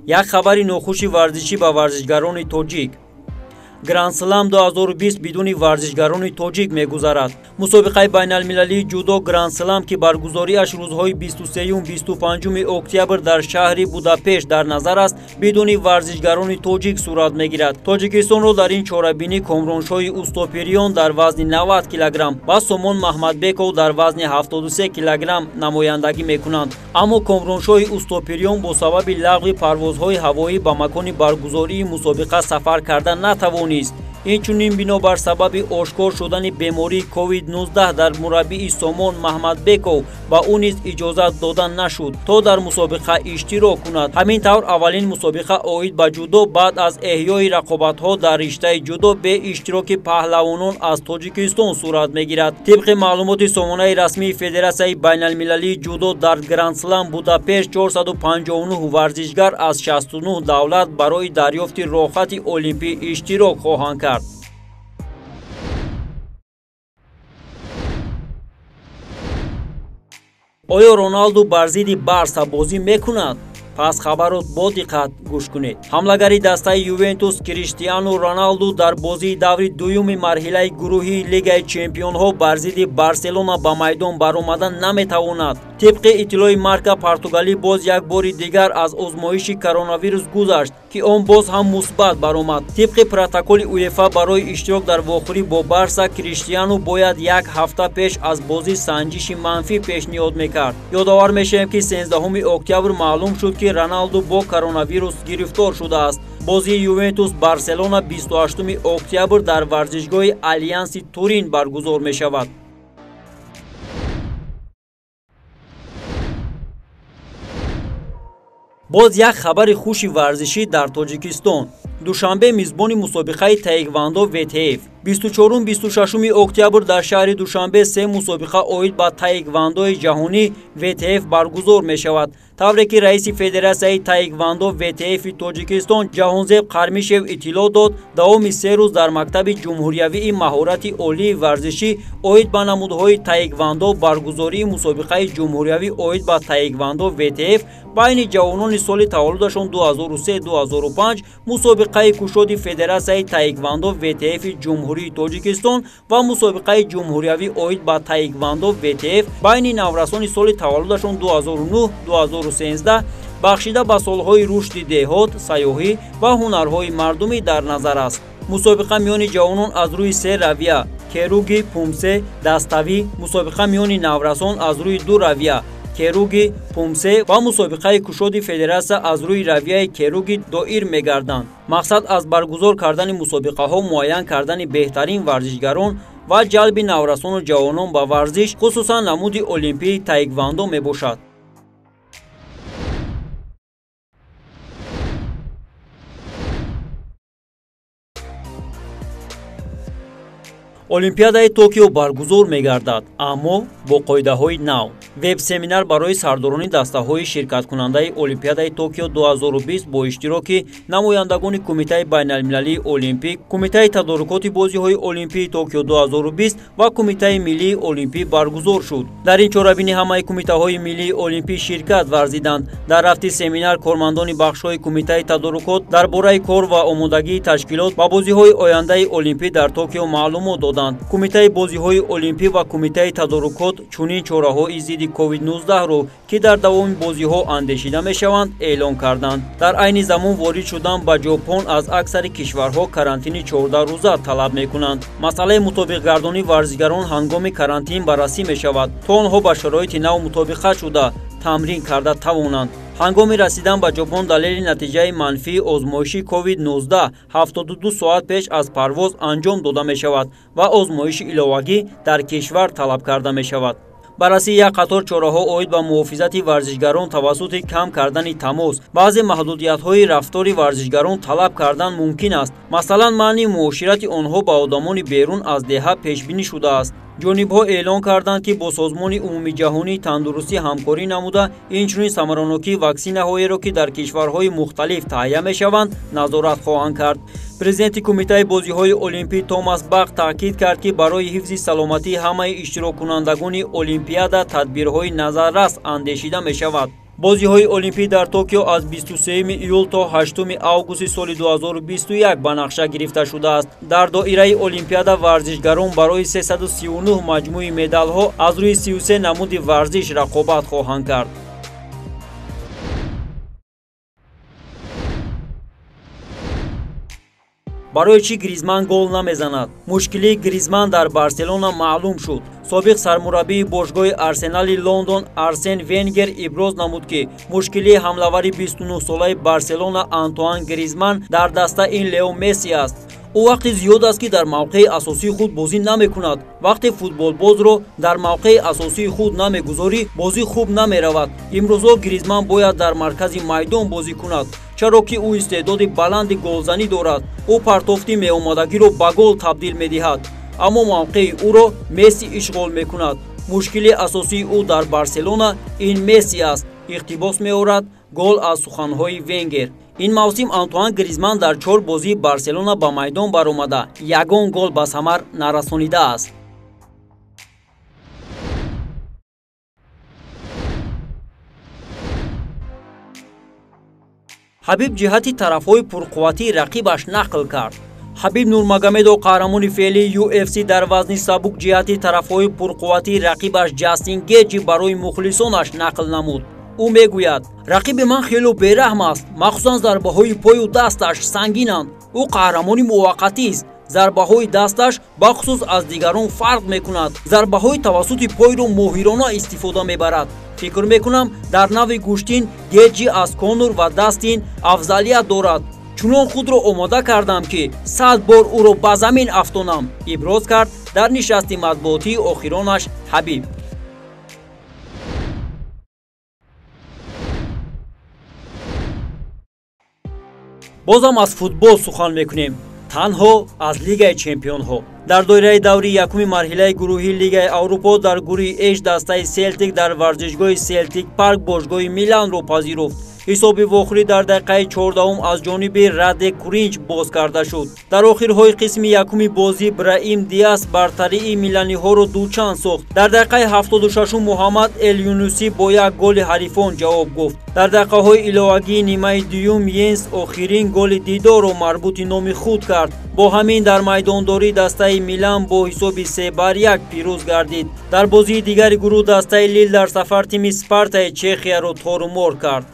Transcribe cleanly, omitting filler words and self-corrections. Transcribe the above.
یک خبر ناخوش ورزشی با ورزشگران تاجیک. گراند سلام 2020 بدون ورزشگران تاجیک میگذرد. مسابقه بین المللی جودو گراند سلام که برگزاریش روزهای 23 و 25 اکتبر در شهر بوداپشت در نظر است، بدون ورزشگران تاجیک صورت میگیرد. تاجیکستان را در این چاره‌بینی کامرانشاه اوستاپریان در وزن 90 کیلوگرم و سامان محمدبکov در وزن 73 کیلوگرم نمایندگی میکنند. اما کامرانشاه اوستاپریان با سبب لغو پروازهای هوایی به مکان برگزاری مسابقه سفر کردن نتوانید. اینچنین بنابر سبب آشکار شدن بیماری کووید 19 در مربی سامان محمدبکov با او نیز اجازت دادن نشد تا در مسابقه اشتراک کند. همین طور اولین مسابقه عاید به جودو بعد از احیای رقابت‌ها در رشته جودو به اشتراک پهلوانان از تاجیکستان صورت میگیرد. طبق معلومات سامانه رسمی فدراسیون بین المللی جودو در گراند سلام بوداپشت 459 ورزشگر از 69 دولت برای دریافت رخصت المپی اشتراک خواهند کرد. آیا رونالدو بر ضد بارسا بازی میکند؟ پس خبرات با دقت گوش کنید. حمله‌گری دسته یوونتوس کریستیانو رونالدو در بازی دور دوم مرحله گروهی لیگ چمپیون‌ها بر ضد بارسلونا به میدان برآمدن نمیتواند. طبق اطلاع مارکا پرتغالی باز یک بار دیگر از آزمایش کرونا ویروس گذشت که آن باز هم مثبت برآمد. طبق پروتکل اویفا برای اشتراک در واخوری با بارسا کریستیانو باید یک هفته پیش از بازی سنجش منفی پیشنهاد میکرد. یادآور میشیم که 13 اکتبر معلوم شد که رونالدو با کرونا ویروس گرفتار شده است. بازی یوونتوس بارسلونا 28 اکتبر در ورزشگاه آلیانس تورین برگزار می شود. باز یک خبر خوش ورزشی در تاجیکستان. دوشنبه میزبان مسابقه تایکواندو VTF 24 و 26 اکتبر در شهر دوشنبه سه مسابقه عاید به تایکواندو جهانی VTF برگزار می شود. طوری که رئیس فدراسیون تایکواندو VTF تاجیکستان جهانزیب قرمیشев اطلاع داد، دوام 3 روز در مکتب جمهوریوی مهارت عالی ورزشی عاید به نمودهای تایکواندو برگزاری مسابقه جمهوریوی عاید به تایکواندو VTF بین جوانان سال تولدشان 2003-2005 مسابقه کشاد فدراسیون تایکواندو VTF جمهوری تاجیکستان و مسابقه جمهوریوی عاید به تایکواندو VTF بین نورسان سال تولدشان 2009-2013 بخشیده به سالهای رشد دهات، سیاحی و هنرهای مردمی در نظر است. مسابقه میان جوانان از روی سه رویه کیروگی پومسه دستوی، مسابقه میان نورسان از روی دو رویه کیروگی پومسه و مسابقه کشاد فدراسیون از روی رویه کیروگی دایر میگردند. مقصد از برگزار کردن مسابقه ها معین کردن بهترین ورزشگران و جلب نورسان و جوانان به ورزش، خصوصا نمود المپی تایکواندو می باشد. المپیادای توکیو برگزار می‌گردد، اما با قاعده‌های نو. وب سمینار برای سرداران دسته‌های شرکت کننده المپیادای توکیو 2020 با اشتراک نمایندگان کمیته بین‌المللی المپیک، کمیته تدارکات بازی‌های المپی توکیو 2020 و کمیته ملی المپی برگزار شد. در این چاره‌بینی همه کمیته‌های ملی المپی شرکت ورزیدند. در رفت سمینار کارمندان بخش‌های کمیته تدارکات درباره کار و آمادگی تشکیلات با بازی‌های آینده المپی در توکیو معلومات دادند. کمیته بازی‌های المپی و کمیته تدارکات چنین چاره‌های ضد کووید 19 را که در دوام بازی‌ها اندیشیده می‌شوند اعلام کردند. در عین زمان وارد شدن به ژاپن از اکثر کشورها کرانتین 14 روزه طلب می‌کنند. مسئله مطابق گردانی ورزشگران هنگام کرانتین بررسی می‌شود تا آنها با شرایط نو مطابقت شده تمرین کرده توانند. هنگام رسیدن به ژاپن دلیل نتیجه منفی آزمایش کووید 19 72 ساعت پیش از پرواز انجام داده می شود و آزمایش علاوگی در کشور طلب کرده می شود. بررسی یک قطار چاره‌ها عاید به محافظت ورزشگران توسط کم کردن تماس، بعضی محدودیت‌های رفتاری ورزشگران طلب کردن ممکن است. مثلا معنی معاشرت آنها با آدمان بیرون از دهه پیش بینی شده است. جانب‌ها اعلان کردند که با سازمان عمومی جهانی تندرستی همکاری نموده، اینچنین ثمراناکی واکسین‌هایی را که در کشورهای مختلف تهیه می‌شوند نظارت خواهند کرد. پرزیدنت کمیته بازی‌های المپی توماس باخ تاکید کرد که برای حفظ سلامتی همه اشتراک کنندگان المپیاد تدبیرهای نظررس اندیشیده می‌شود. бозиҳои олимпӣ дар Токио аз 23 июл то 8 августи соли 2021 ба нақша гирифта шудааст. Дар доираи олимпиада варзишгарон барои 339 маҷмӯи медалҳо аз рӯи 33 намуди варзиш рақобат хоҳанд кард. барои чӣ Гризман гол намезанад? Мушкили Гризман дар Барселона маълум шуд. собиқ сармураббии бошгоҳи Арсенали Лондон Арсен Венгер иброз намуд ки мушкили ҳамлавари 29-солаи Барселона Антуан Гризман дар даста ин Лео Месси аст. ӯ вақти зиёд аст ки дар мавқеи асосии худ бозӣ намекунад. вақте футболбозро дар мавқеи асосии худ намегузорӣ, бозӣ хуб намеравад. имрӯзҳо Гризман бояд дар маркази майдон бозӣ кунад, чаро ки ӯ истеъдоди баланди голзанӣ дорад. ӯ партофти меомадагиро ба гол табдил медиҳад, аммо мавқеи ӯро Месси ишғол мекунад. мушкили асосии ӯ дар Барселона ин Месси аст, иқтибос меорад гол аз суханҳои Венгер. ин мавсим Антуан Гризман дар 4 бозии Барселона ба майдон баромада ягон гол ба самар нарасонидааст. ҳабиб ҷиҳати тарафҳои пурқувватии рақибаш нақл кард. ҳабиб Нурмагомедов қаҳрамони феълии UFC дар вазни сабук ҷиҳати тарафҳои пурқувватии рақибаш Ҷастин Геҷи барои мухлисонаш нақл намуд. ӯ мегӯяд: рақиби ман хело бераҳм аст, махсусан зарбаҳои пою дасташ сангинанд. ӯ қаҳрамони муваққатист. зарбаҳои дасташ бахусус аз дигарон фарқ мекунад. зарбаҳои тавассути пойро моҳирона истифода мебарад. фикр мекунам дар нави гӯштин Геҷи аз Конур ва Дастин афзалият дорад. чунон худро омода кардам ки 100 бор ӯро ба замин афтонам, иброз кард дар нишасти матбуотии охиронаш Ҳабиб. бозам аз футбол сухан мекунем, танҳо аз Лигаи Чемпионҳо. дар доираи даври якуми марҳилаи гурӯҳии Лигаи Аврупо дар гурӯҳи H дастаи Селтик дар варзишгоҳи Селтик Парк бошгоҳи Миланро пазируфт. ҳисоби вохӯрӣ дар дақиқаи 14 аз ҷониби Радек Куринч боз карда шуд. дар охирҳои қисми якуми бозӣ Браҳим Диас бартарии миланиҳоро дучанд сохт. дар дақиқаи 76 Муҳаммад Эл-Юнусӣ бо як голи ҳарифон ҷавоб гуфт. дар дақиқаҳои иловагии нимаи дуюм Йенс охирин голи дидорро марбути номи худ кард. бо ҳамин дар майдондорӣ дастаи Милан бо ҳисоби 3-1 пирӯз гардид. дар бозии дигари гурӯҳ дастаи Лил дар сафар тими Спартаи Чехияро торумор кард.